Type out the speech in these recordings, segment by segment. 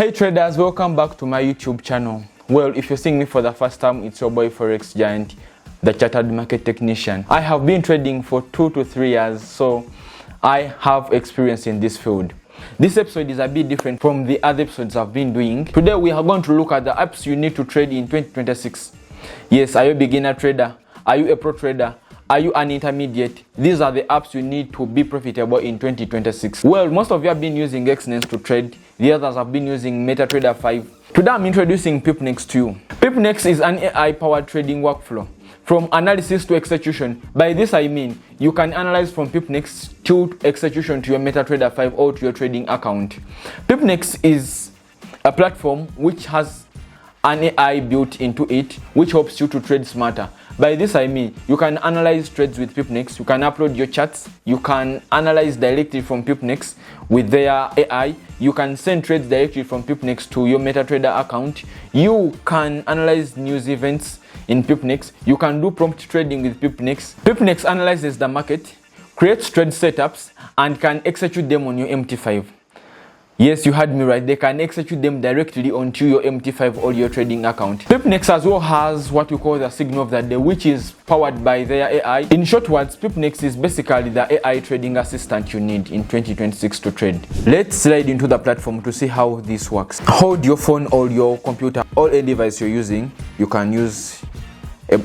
Hey traders, welcome back to my YouTube channel. Well, if you're seeing me for the first time, it's your boy Forex Giant, the chartered market technician. I have been trading for 2 to 3 years, so I have experience in this field. This episode is a bit different from the other episodes I've been doing. Today we are going to look at the apps you need to trade in 2026. Yes, are you a beginner trader? Are you a pro trader? Are you an intermediate? These are the apps you need to be profitable in 2026. Well, most of you have been using Xness to trade. The others have been using MetaTrader 5. Today I'm introducing Pipnix to you. Pipnix is an AI-powered trading workflow. From analysis to execution. By this I mean, you can analyze from Pipnix to execution to your MetaTrader 5 or to your trading account. Pipnix is a platform which has an AI built into it, which helps you to trade smarter. By this I mean, you can analyze trades with Pipnix, you can upload your charts, you can analyze directly from Pipnix with their AI, you can send trades directly from Pipnix to your MetaTrader account, you can analyze news events in Pipnix, you can do prompt trading with Pipnix. Pipnix analyzes the market, creates trade setups, and can execute them on your MT5. Yes, you heard me right. They can execute them directly onto your MT5 or your trading account. Pipnix as well has what we call the signal of the day, which is powered by their AI. In short words, Pipnix is basically the AI trading assistant you need in 2026 to trade. Let's slide into the platform to see how this works. Hold your phone or your computer or any device you're using. You can use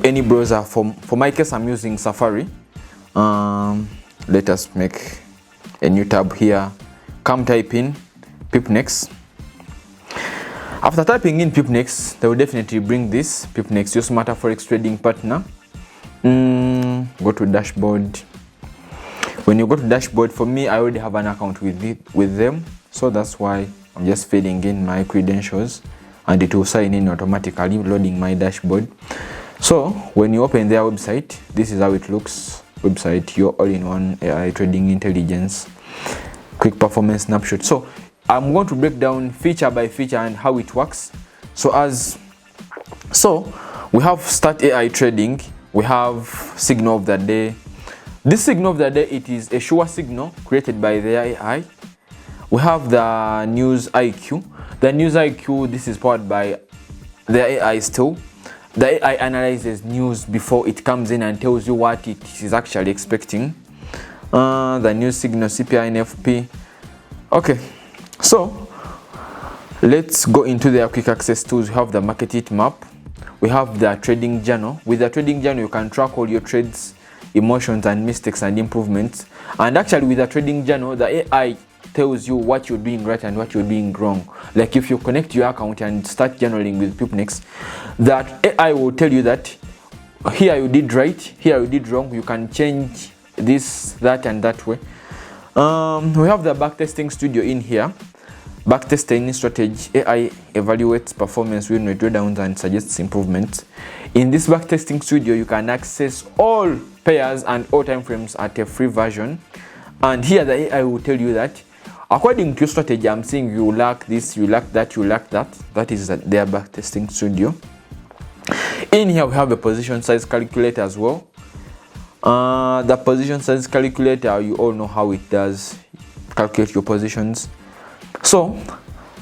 any browser. For my case, I'm using Safari. Let us make a new tab here. Come type in Pipnix. After typing in Pipnix, they will definitely bring this Pipnix, your smarter forex trading partner. Go to dashboard. When you go to dashboard, for me, I already have an account with them, so that's why I'm just filling in my credentials, and it will sign in automatically, loading my dashboard. So when you open their website, this is how it looks. Website, your all-in-one AI trading intelligence, quick performance snapshot. So I'm going to break down feature by feature and how it works. So we have start AI trading, we have signal of the day. This signal of the day, it is a sure signal created by the AI. We have the news IQ. The news IQ, this is powered by the AI still. The AI analyzes news before it comes in and tells you what it is actually expecting. The news signal CPI and FP. Okay. So let's go into the quick access tools. We have the market heat map, we have the trading journal. With the trading journal, you can track all your trades, emotions and mistakes and improvements. And actually with the trading journal, the AI tells you what you're doing right and what you're doing wrong. Like if you connect your account and start journaling with Pipnix, that AI will tell you that here you did right, here you did wrong, you can change this, that and that way. We have the backtesting studio in here. Backtesting strategy, AI evaluates performance, win rate, drawdowns, and suggests improvements. In this backtesting studio, you can access all pairs and all time frames at a free version. And here the AI will tell you that according to your strategy, I'm seeing you lack this, you lack that, you lack that. That is their backtesting studio. In here, we have a position size calculator as well. The position size calculator, you all know how it does calculate your positions. So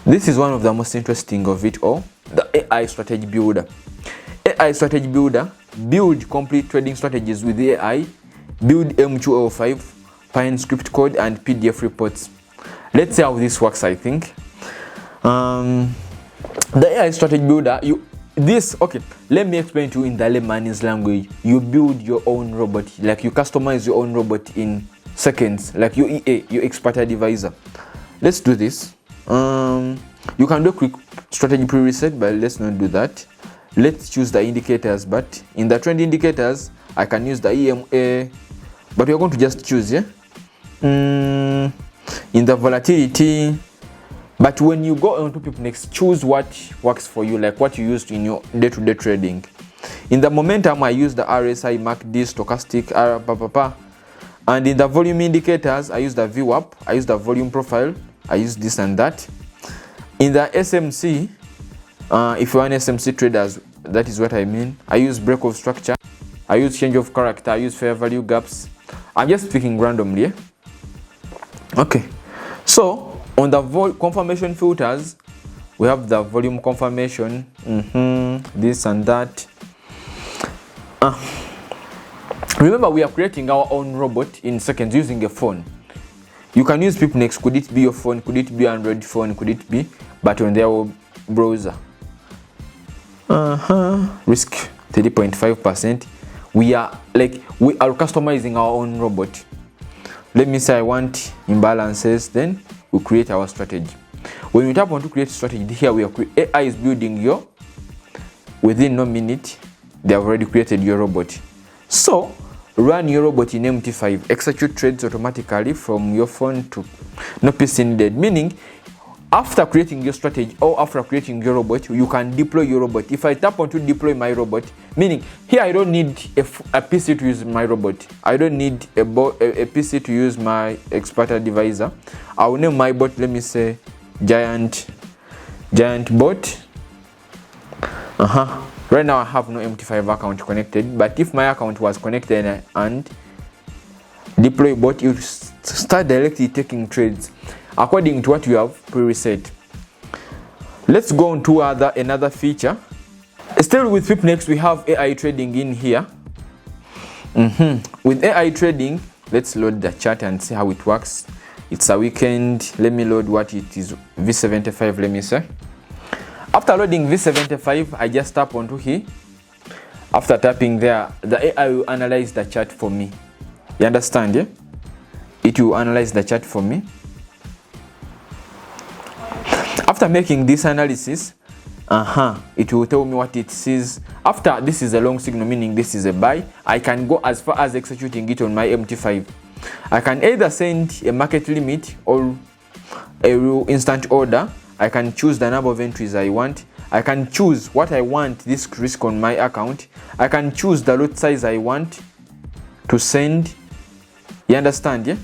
this is one of the most interesting of it all, the AI strategy builder. AI strategy builder, build complete trading strategies with the AI, build M205, find script code and PDF reports. Let's see how this works. I think the AI strategy builder, let me explain to you in the layman's language. You build your own robot, like you customize your own robot in seconds, like your EA, your expert advisor. Let's do this. You can do a quick strategy pre-reset, but let's not do that. Let's choose the indicators, but in the trend indicators, I can use the EMA, but we're going to just choose, in the volatility. But when you go onto Pipnix, choose what works for you, like what you used in your day-to-day trading. In the momentum, I use the RSI, MACD, stochastic, and in the volume indicators, I use the VWAP, I use the volume profile, I use this and that. In the SMC, if you're an SMC traders, that is what I mean. I use break of structure, I use change of character, I use fair value gaps. I'm just picking randomly. Okay, so on the confirmation filters, We have the volume confirmation, this and that. Remember, we are creating our own robot in seconds using a phone. You can use Pipnix. Could it be your phone? Could it be Android phone? Could it be but on their browser? Risk 30.5%. We are customizing our own robot. Let me say I want imbalances, then we create our strategy. When you tap on to create strategy, here we are AI is building your, within no minute they have already created your robot. So run your robot in MT5, execute trades automatically from your phone to no PC needed. Meaning, after creating your strategy or after creating your robot, you can deploy your robot. If I tap on to deploy my robot, meaning here I don't need a PC to use my robot. I don't need a PC to use my expert advisor. I will name my bot, let me say giant bot. Right now I have no MT5 account connected, but if my account was connected and deploy bot, you start directly taking trades according to what you have pre-reset. Let's go on to another feature. Still with Pipnix, we have AI trading in here. With AI trading, let's load the chart and see how it works. It's a weekend. Let me load what it is. V75, let me say. After loading V75, I just tap onto here. After tapping there, the AI will analyze the chart for me. You understand, yeah? It will analyze the chart for me. After making this analysis, it will tell me what it sees. After this is a long signal, meaning this is a buy, I can go as far as executing it on my MT5. I can either send a market limit or a real instant order. I can choose the number of entries I want. I can choose what I want this risk on my account. I can choose the lot size I want to send. You understand, yeah?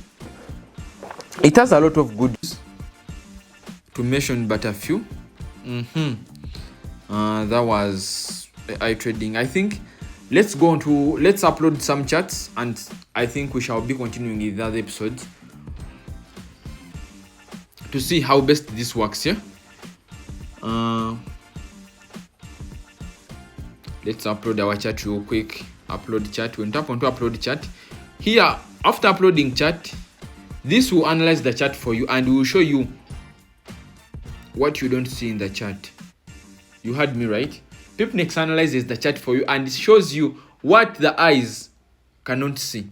It has a lot of goods, to mention but a few. That was AI trading. I think let's upload some charts, and I think we shall be continuing with other episodes to see how best this works here. Let's upload our chart real quick. Upload chart. When tap on to upload chart, here after uploading chart, this will analyze the chart for you and will show you what you don't see in the chart. You heard me right? Pipnix analyzes the chart for you and it shows you what the eyes cannot see.